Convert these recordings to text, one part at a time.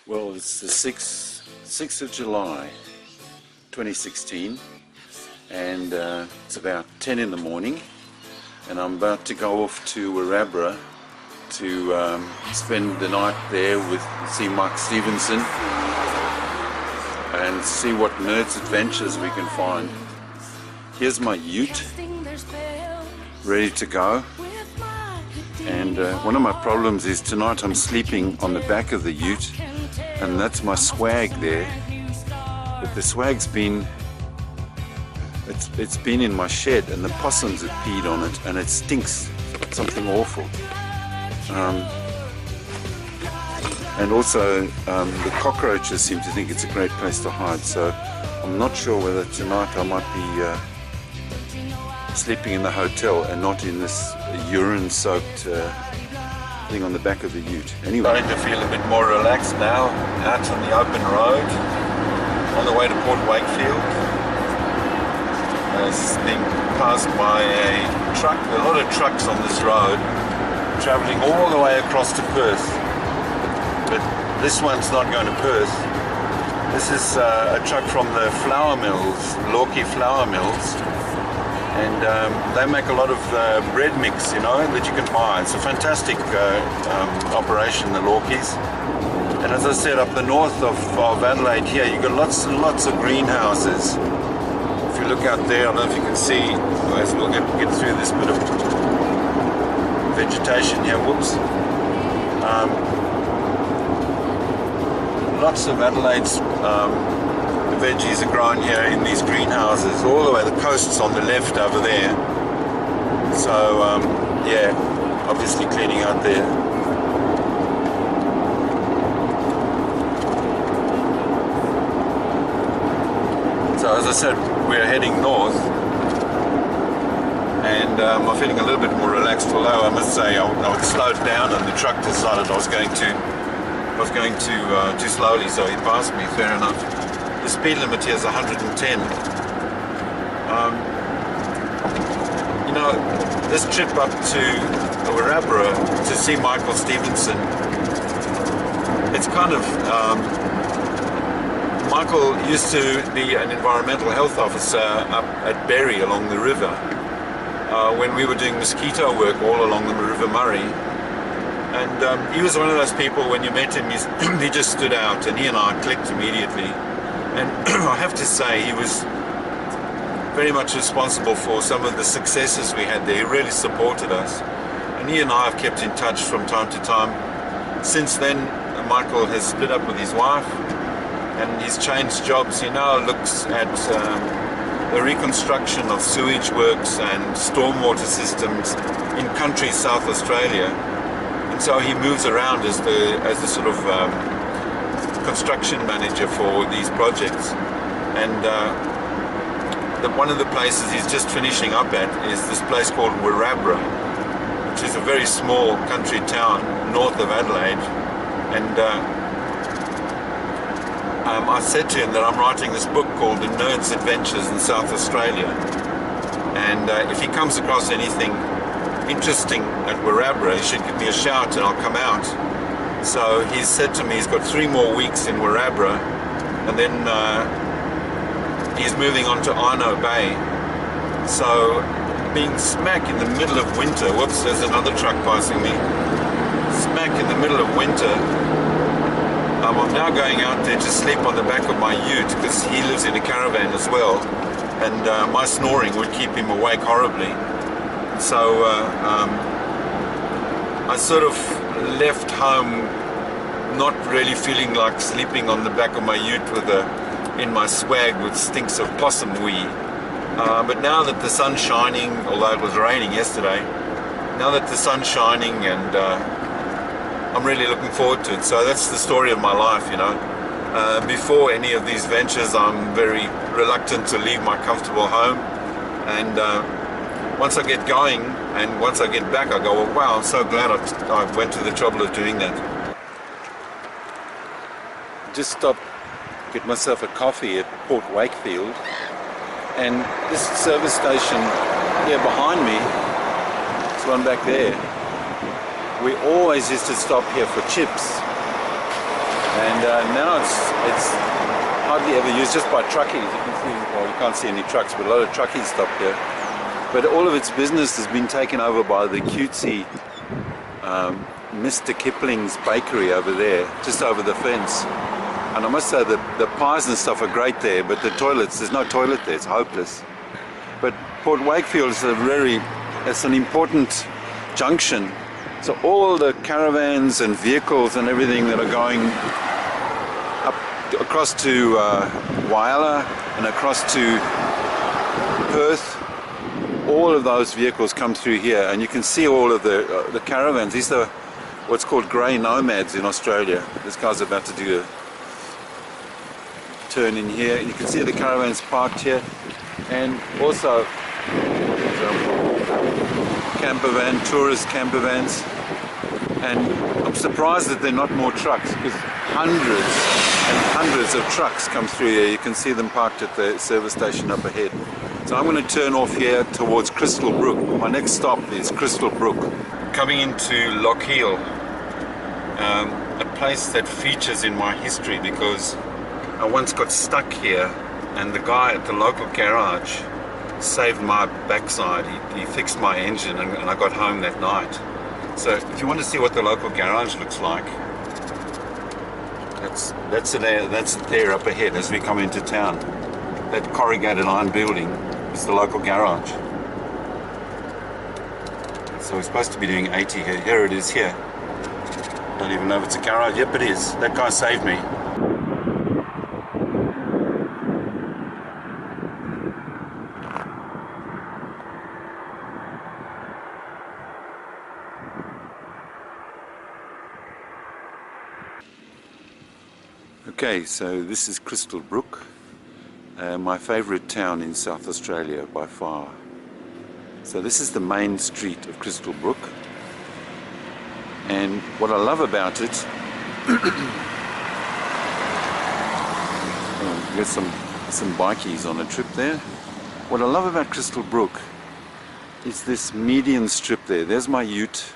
Well, it's the 6th of July 2016 and it's about 10 in the morning and I'm about to go off to Wirrabera to spend the night there see Mike Stephenson and see what nerds adventures we can find. Here's my ute ready to go, and one of my problems is tonight I'm sleeping on the back of the ute and that's my swag there, but the swag's been it's been in my shed and the possums have peed on it and it stinks something awful, and also the cockroaches seem to think it's a great place to hide, so I'm not sure whether tonight I might be sleeping in the hotel and not in this urine soaked thing on the back of the ute. Anyway, starting to feel a bit more relaxed now, out on the open road, on the way to Port Wakefield. It's being passed by a truck, a lot of trucks on this road, travelling all the way across to Perth. But this one's not going to Perth. This is a truck from the flour mills, Wakefield flour mills. And they make a lot of bread mix, you know, that you can buy. It's a fantastic operation, the Wakefields. And as I said, up the north of Adelaide here, you've got lots and lots of greenhouses. If you look out there, I don't know if you can see, as we'll get through this bit of vegetation here, whoops. Lots of Adelaide's veggies are grown here in these greenhouses, all the way. The coast's on the left over there. So yeah, obviously cleaning out there. So as I said, we're heading north, and I'm feeling a little bit more relaxed. Although I must say I slowed down, and the truck decided I was going too slowly, so he passed me. Fair enough. The speed limit here is 110. You know, this trip up to Wirrabera to see Michael Stephenson, it's kind of, Michael used to be an environmental health officer up at Berry along the river when we were doing mosquito work all along the River Murray. And he was one of those people, when you met him, he just stood out, and he and I clicked immediately. And I have to say, he was very much responsible for some of the successes we had there. He really supported us. And he and I have kept in touch from time to time. Since then, Michael has split up with his wife and he's changed jobs. He now looks at the reconstruction of sewage works and stormwater systems in country South Australia. And so he moves around as the sort of construction manager for these projects, and one of the places he's just finishing up at is this place called Wirrabera, which is a very small country town north of Adelaide. And I said to him that I'm writing this book called The Nerds Adventures in South Australia, and if he comes across anything interesting at Wirrabera, he should give me a shout and I'll come out. So he's said to me he's got 3 more weeks in Wirrabera, and then he's moving on to Arno Bay. So being smack in the middle of winter, whoops, there's another truck passing me. Smack in the middle of winter, I'm now going out there to sleep on the back of my ute, because he lives in a caravan as well, and my snoring would keep him awake horribly. So I sort of left home not really feeling like sleeping on the back of my ute in my swag with stinks of possum wee. But now that the sun's shining, although it was raining yesterday, now that the sun's shining, and I'm really looking forward to it. So that's the story of my life, you know. Before any of these ventures, I'm very reluctant to leave my comfortable home, and once I get going and once I get back, I go, well, wow, I'm so glad I went to the trouble of doing that. Just stopped, get myself a coffee at Port Wakefield, and this service station here behind me, this one back there, we always used to stop here for chips. and now it's hardly ever used, just by truckies. You can see, well, you can't see any trucks, but a lot of truckies stop here. But all of its business has been taken over by the cutesy Mr. Kipling's bakery over there, just over the fence. And I must say that the pies and stuff are great there, but the toilets, there's no toilet there, it's hopeless. But Port Wakefield is it's an important junction. So all the caravans and vehicles and everything that are going up across to Wirrabera and across to Perth, all of those vehicles come through here, and you can see all of the caravans. These are what's called grey nomads in Australia. This guy's about to do a turn in here. You can see the caravans parked here, and also, for example, camper van, tourist camper vans. And I'm surprised that there are not more trucks, because hundreds and hundreds of trucks come through here. You can see them parked at the service station up ahead. So I'm going to turn off here towards Crystal Brook. My next stop is Crystal Brook. Coming into Lockheil, a place that features in my history because I once got stuck here and the guy at the local garage saved my backside. He fixed my engine and I got home that night. So if you want to see what the local garage looks like, that's there up ahead as we come into town. That corrugated iron building is the local garage. So we're supposed to be doing 80 here. Here it is here. Don't even know if it's a garage. Yep, it is. That guy saved me. Okay, so this is Crystal Brook, my favourite town in South Australia by far. So this is the main street of Crystal Brook, and what I love about it, there's some bikies on a trip there. What I love about Crystal Brook is this median strip there. There's my ute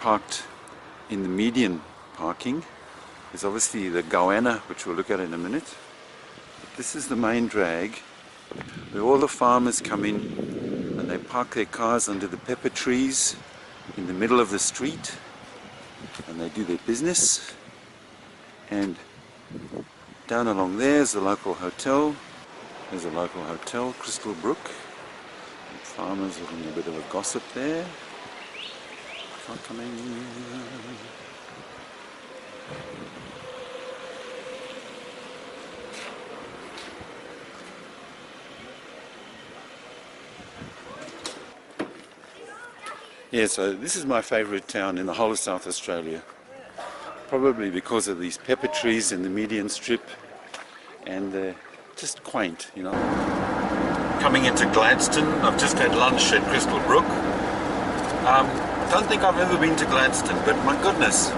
parked in the median parking. There's obviously the goanna, which we'll look at in a minute. But this is the main drag, where all the farmers come in and they park their cars under the pepper trees in the middle of the street, and they do their business. And down along there is the local hotel. There's a local hotel, Crystal Brook. And farmers are having a bit of a gossip there. Car coming. Yeah, so this is my favourite town in the whole of South Australia. Probably because of these pepper trees in the median strip, and they're just quaint, you know. Coming into Gladstone, I've just had lunch at Crystal Brook. I don't think I've ever been to Gladstone, but my goodness,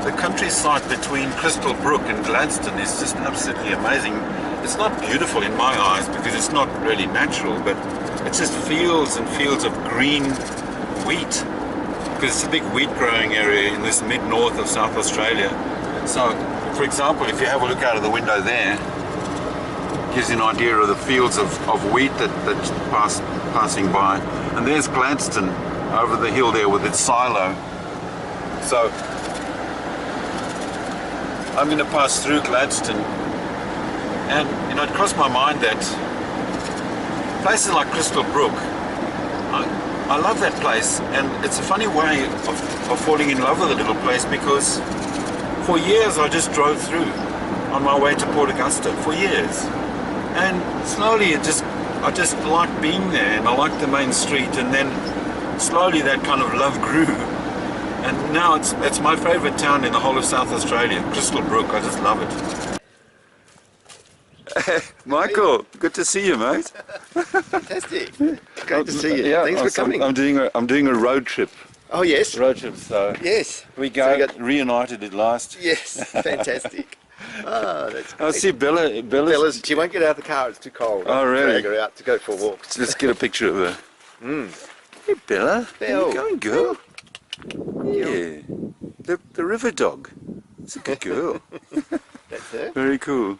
the countryside between Crystal Brook and Gladstone is just absolutely amazing. It's not beautiful in my eyes because it's not really natural, but it's just fields and fields of green wheat, because it's a big wheat growing area in this mid-north of South Australia. So, for example, if you have a look out of the window there, it gives you an idea of the fields of wheat that's passing by. And there's Gladstone over the hill there with its silo. So, I'm going to pass through Gladstone, and you know, it crossed my mind that places like Crystal Brook, I love that place, and it's a funny way of falling in love with a little place, because for years I just drove through on my way to Port Augusta for years, and slowly I just liked being there, and I liked the main street, and then slowly that kind of love grew, and now it's my favourite town in the whole of South Australia, Crystal Brook. I just love it. Michael, good to see you, mate. Fantastic. Great to see you. Yeah, Thanks for coming. I'm doing a road trip. Oh yes. Road trip. So yes. We got reunited at last. Yes. Fantastic. Oh, that's great. I see Bella's. She won't get out of the car. It's too cold. Oh really? Drag her out to go for a walk. Let's get a picture of her. Hey Bella, how you going, girl? Yeah. The river dog. It's a good girl. That's her. Very cool.